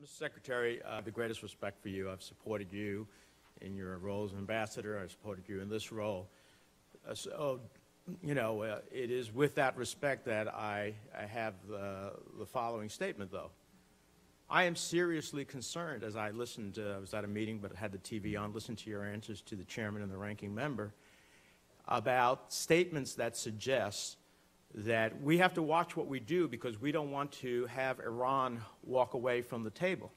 Mr. Secretary, I have the greatest respect for you. I've supported you in your role as ambassador. I've supported you in this role. It is with that respect that I have the following statement, though. I am seriously concerned, as I listened, I was at a meeting but had the TV on, listened to your answers to the chairman and the ranking member, about statements that suggest that we have to watch what we do because we don't want to have Iran walk away from the table.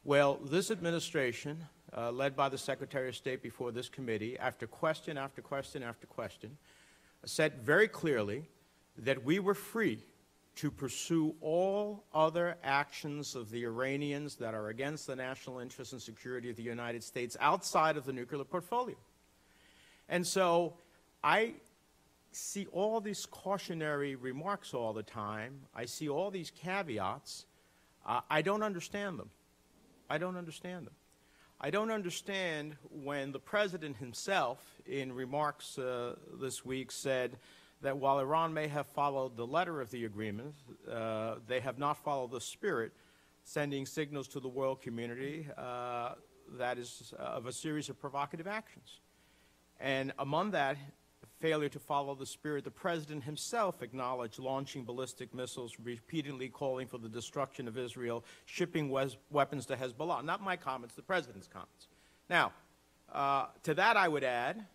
Well, this administration, led by the Secretary of State before this committee, after question after question after question, said very clearly that we were free to pursue all other actions of the Iranians that are against the national interest and security of the United States outside of the nuclear portfolio. And so I see all these cautionary remarks all the time. I see all these caveats. I don't understand them. I don't understand them. I don't understand when the President himself, in remarks this week, said that while Iran may have followed the letter of the agreement, they have not followed the spirit, sending signals to the world community that is of a series of provocative actions. And among that failure to follow the spirit, the President himself acknowledged launching ballistic missiles, repeatedly calling for the destruction of Israel, shipping weapons to Hezbollah. Not my comments, the President's comments. Now, to that I would add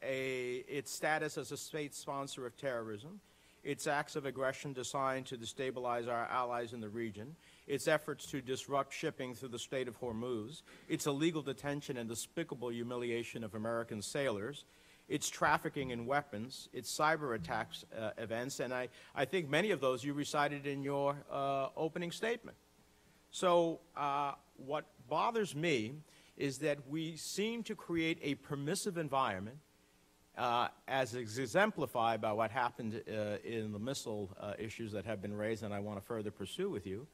its status as a state sponsor of terrorism, its acts of aggression designed to destabilize our allies in the region, its efforts to disrupt shipping through the Strait of Hormuz, its illegal detention and despicable humiliation of American sailors, its trafficking in weapons, its cyber attacks events, and I think many of those you recited in your opening statement. So what bothers me is that we seem to create a permissive environment, as is exemplified by what happened in the missile issues that have been raised and I want to further pursue with you,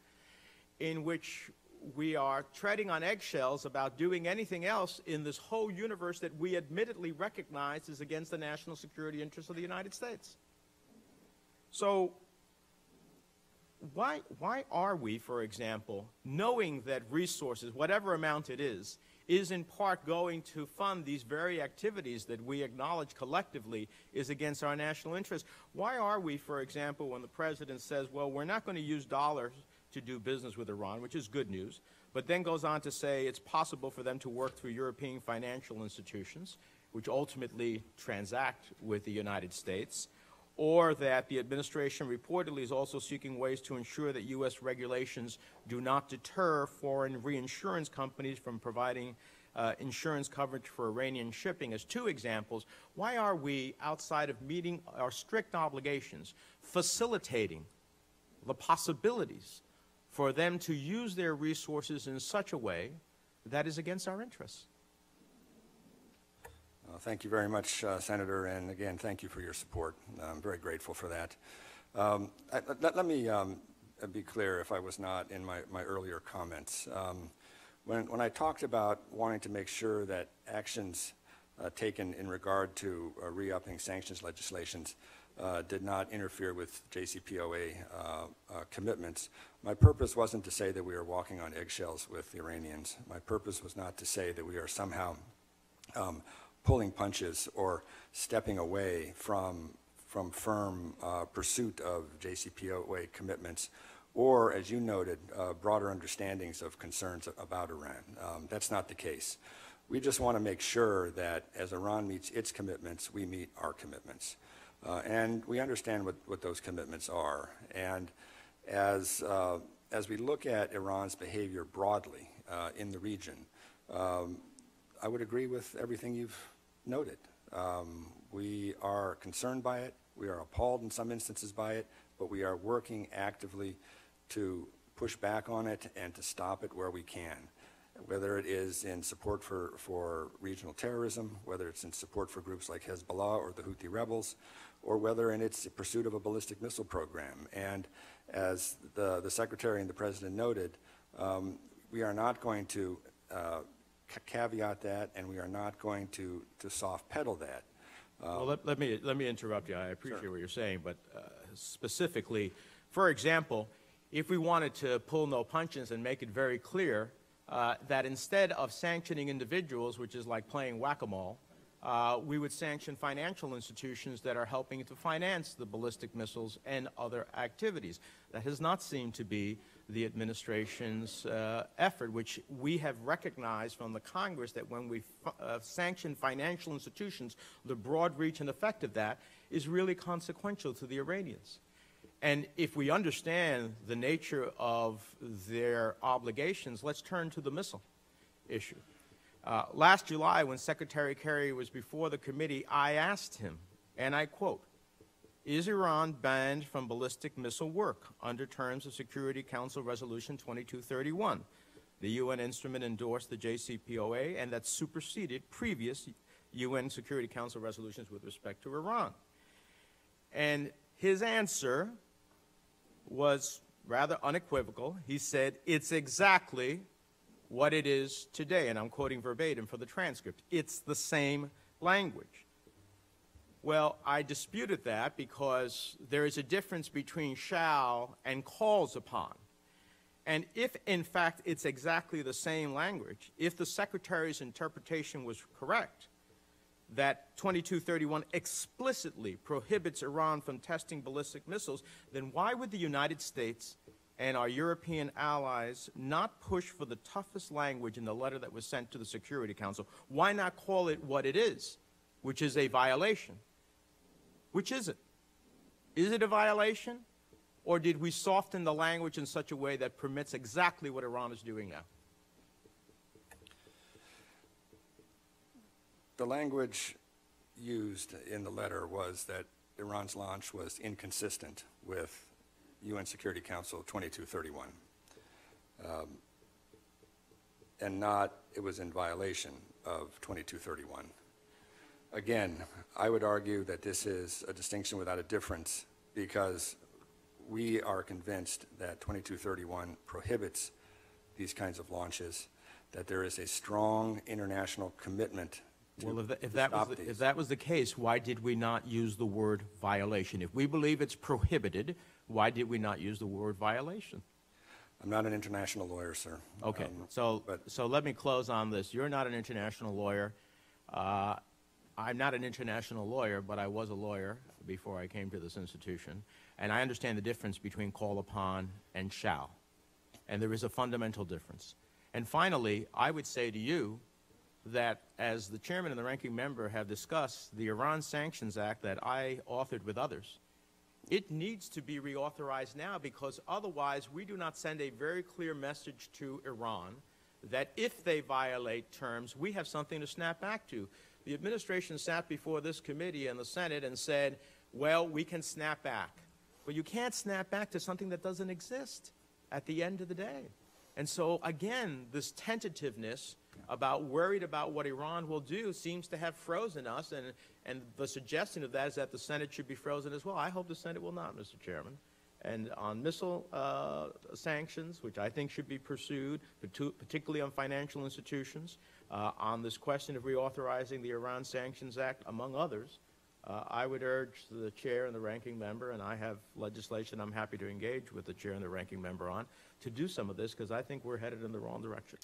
in which we are treading on eggshells about doing anything else in this whole universe that we admittedly recognize is against the national security interests of the United States. So why are we, for example, knowing that resources, whatever amount it is in part going to fund these very activities that we acknowledge collectively is against our national interests, why are we, for example, when the President says, well, we're not going to use dollars to do business with Iran, which is good news, but then goes on to say it's possible for them to work through European financial institutions, which ultimately transact with the United States, or that the administration reportedly is also seeking ways to ensure that U.S. regulations do not deter foreign reinsurance companies from providing insurance coverage for Iranian shipping. As two examples, why are we, outside of meeting our strict obligations, facilitating the possibilities for them to use their resources in such a way that is against our interests? Thank you very much, Senator, and again, thank you for your support. I'm very grateful for that. Let me be clear, if I was not in my earlier comments. When I talked about wanting to make sure that actions taken in regard to re-upping sanctions legislations did not interfere with JCPOA commitments, my purpose wasn't to say that we are walking on eggshells with the Iranians. My purpose was not to say that we are somehow pulling punches or stepping away from firm pursuit of JCPOA commitments, or, as you noted, broader understandings of concerns about Iran. That's not the case. We just want to make sure that as Iran meets its commitments, we meet our commitments. And we understand what those commitments are. And as we look at Iran's behavior broadly in the region, I would agree with everything you've noted. We are concerned by it. We are appalled in some instances by it, but we are working actively to push back on it and to stop it where we can, whether it is in support for regional terrorism, whether it's in support for groups like Hezbollah or the Houthi rebels, or whether in its pursuit of a ballistic missile program. And as the Secretary and the President noted, we are not going to caveat that, and we are not going to soft pedal that. Well, let me interrupt you. I appreciate Sure. what you're saying, but specifically, for example, if we wanted to pull no punches and make it very clear that instead of sanctioning individuals, which is like playing whack-a-mole, we would sanction financial institutions that are helping to finance the ballistic missiles and other activities. That has not seemed to be the administration's effort, which we have recognized from the Congress that when we sanction financial institutions, the broad reach and effect of that is really consequential to the Iranians. And if we understand the nature of their obligations, let's turn to the missile issue. Last July, when Secretary Kerry was before the committee, I asked him, and I quote, "Is Iran banned from ballistic missile work under terms of Security Council Resolution 2231? The UN instrument endorsed the JCPOA, and that superseded previous UN Security Council resolutions with respect to Iran." And his answer was rather unequivocal. He said, "It's exactly what it is today," and I'm quoting verbatim for the transcript. "It's the same language." Well, I disputed that because there is a difference between shall and calls upon. And if, in fact, it's exactly the same language, if the Secretary's interpretation was correct, that 2231 explicitly prohibits Iran from testing ballistic missiles, then why would the United States and our European allies not push for the toughest language in the letter that was sent to the Security Council? Why not call it what it is, which is a violation? Which is it? Is it a violation, or did we soften the language in such a way that permits exactly what Iran is doing now? The language used in the letter was that Iran's launch was inconsistent with UN Security Council 2231, and not it was in violation of 2231. Again, I would argue that this is a distinction without a difference because we are convinced that 2231 prohibits these kinds of launches, that there is a strong international commitment. Well, if that was the case, why did we not use the word violation? If we believe it's prohibited, why did we not use the word violation? I'm not an international lawyer, sir. Okay, so let me close on this. You're not an international lawyer. I'm not an international lawyer, but I was a lawyer before I came to this institution, and I understand the difference between call upon and shall, and there is a fundamental difference. And finally, I would say to you that as the chairman and the ranking member have discussed the Iran Sanctions Act that I authored with others, it needs to be reauthorized now because otherwise we do not send a very clear message to Iran that if they violate terms, we have something to snap back to. The administration sat before this committee and the Senate and said, well, we can snap back. But you can't snap back to something that doesn't exist at the end of the day. And so, again, this tentativeness worried about what Iran will do seems to have frozen us, and the suggestion of that is that the Senate should be frozen as well. I hope the Senate will not, Mr. Chairman. And on missile sanctions, which I think should be pursued, particularly on financial institutions, on this question of reauthorizing the Iran Sanctions Act, among others, I would urge the chair and the ranking member, and I have legislation I'm happy to engage with the chair and the ranking member on, to do some of this because I think we're headed in the wrong direction.